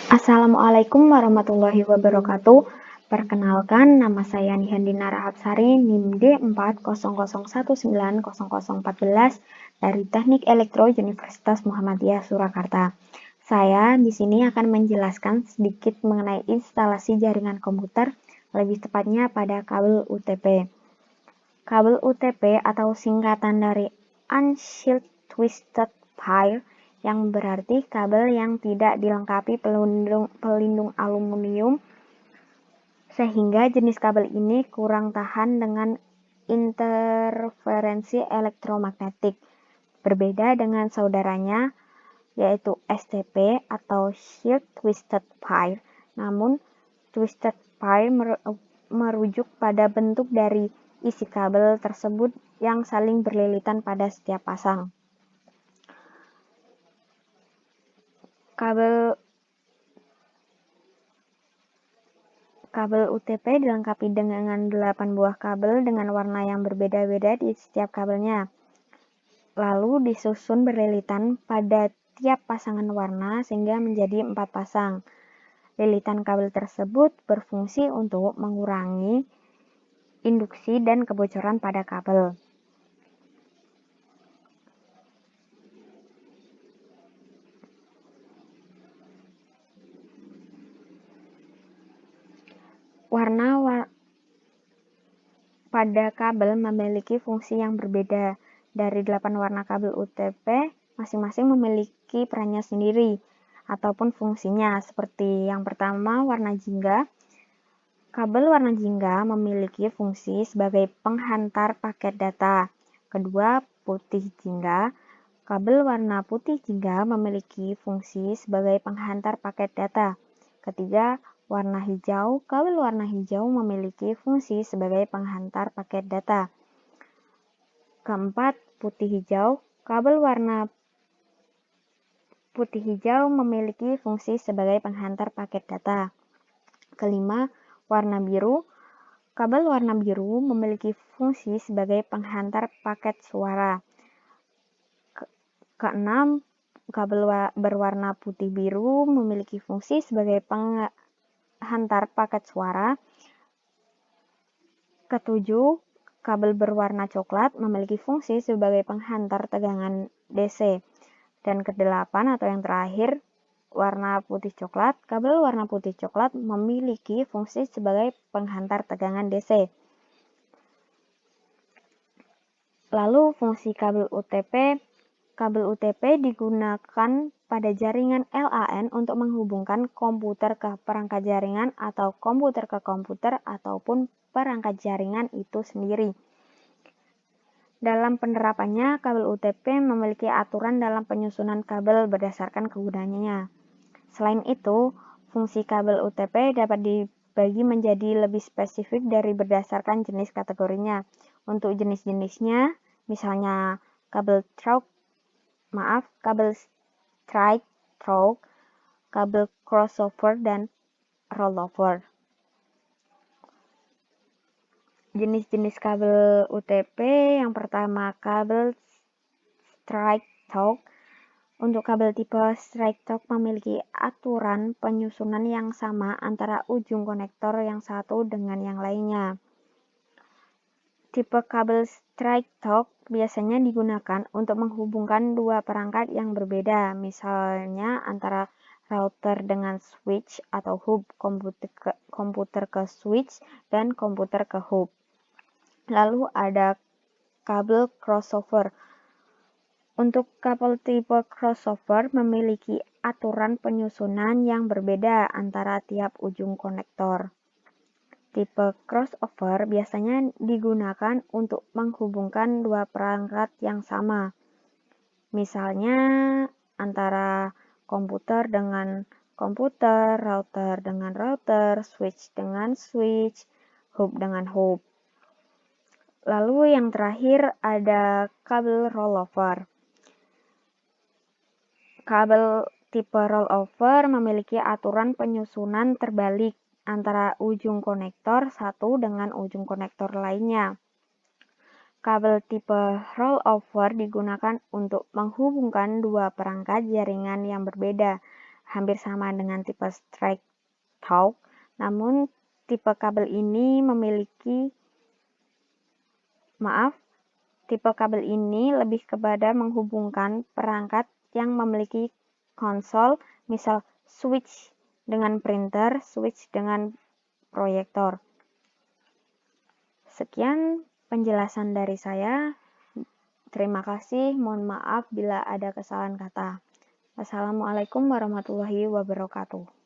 Assalamualaikum warahmatullahi wabarakatuh. Perkenalkan, nama saya Nihandina Rahabsari, NIM D400190014 dari Teknik Elektro Universitas Muhammadiyah Surakarta. Saya di sini akan menjelaskan sedikit mengenai instalasi jaringan komputer, lebih tepatnya pada kabel UTP. Kabel UTP atau singkatan dari Unshield Twisted Pair, yang berarti kabel yang tidak dilengkapi pelindung aluminium, sehingga jenis kabel ini kurang tahan dengan interferensi elektromagnetik. Berbeda dengan saudaranya, yaitu STP atau Shield Twisted Pair. Namun, Twisted Pair merujuk pada bentuk dari isi kabel tersebut yang saling berlilitan pada setiap pasang. Kabel UTP dilengkapi dengan 8 buah kabel dengan warna yang berbeda-beda di setiap kabelnya. Lalu disusun berlilitan pada tiap pasangan warna sehingga menjadi 4 pasang. Lilitan kabel tersebut berfungsi untuk mengurangi induksi dan kebocoran pada kabel. Warna pada kabel memiliki fungsi yang berbeda. Dari 8 warna kabel UTP, masing-masing memiliki perannya sendiri ataupun fungsinya. Seperti yang pertama, warna jingga. Kabel warna jingga memiliki fungsi sebagai penghantar paket data. Kedua, putih jingga. Kabel warna putih jingga memiliki fungsi sebagai penghantar paket data. Ketiga, warna hijau. Kabel warna hijau memiliki fungsi sebagai penghantar paket data. Keempat, putih hijau. Kabel warna putih hijau memiliki fungsi sebagai penghantar paket data. Kelima, warna biru. Kabel warna biru memiliki fungsi sebagai penghantar paket suara. Keenam, kabel berwarna putih biru memiliki fungsi sebagai penghantar paket suara. Ketujuh, kabel berwarna coklat memiliki fungsi sebagai penghantar tegangan DC. Dan kedelapan atau yang terakhir, warna putih coklat. Kabel warna putih coklat memiliki fungsi sebagai penghantar tegangan DC. Lalu fungsi kabel UTP. Kabel UTP digunakan pada jaringan LAN untuk menghubungkan komputer ke perangkat jaringan atau komputer ke komputer ataupun perangkat jaringan itu sendiri. Dalam penerapannya, kabel UTP memiliki aturan dalam penyusunan kabel berdasarkan kegunaannya. Selain itu, fungsi kabel UTP dapat dibagi menjadi lebih spesifik dari berdasarkan jenis kategorinya. Untuk jenis-jenisnya, misalnya kabel straight through, kabel crossover, dan rollover. Jenis-jenis kabel UTP, yang pertama kabel straight through. Untuk kabel tipe straight through memiliki aturan penyusunan yang sama antara ujung konektor yang satu dengan yang lainnya. Tipe kabel straight through biasanya digunakan untuk menghubungkan dua perangkat yang berbeda, misalnya antara router dengan switch atau hub, komputer ke switch, dan komputer ke hub. Lalu ada kabel crossover. Untuk kabel tipe crossover memiliki aturan penyusunan yang berbeda antara tiap ujung konektor. Tipe crossover biasanya digunakan untuk menghubungkan dua perangkat yang sama. Misalnya antara komputer dengan komputer, router dengan router, switch dengan switch, hub dengan hub. Lalu yang terakhir ada kabel rollover. Kabel tipe rollover memiliki aturan penyusunan terbalik antara ujung konektor satu dengan ujung konektor lainnya. Kabel tipe rollover digunakan untuk menghubungkan dua perangkat jaringan yang berbeda. hampir sama dengan tipe Straight Talk, namun tipe kabel ini lebih kepada menghubungkan perangkat yang memiliki konsol, misal switch dengan printer, switch dengan proyektor. Sekian penjelasan dari saya. Terima kasih, mohon maaf bila ada kesalahan kata. Wassalamualaikum warahmatullahi wabarakatuh.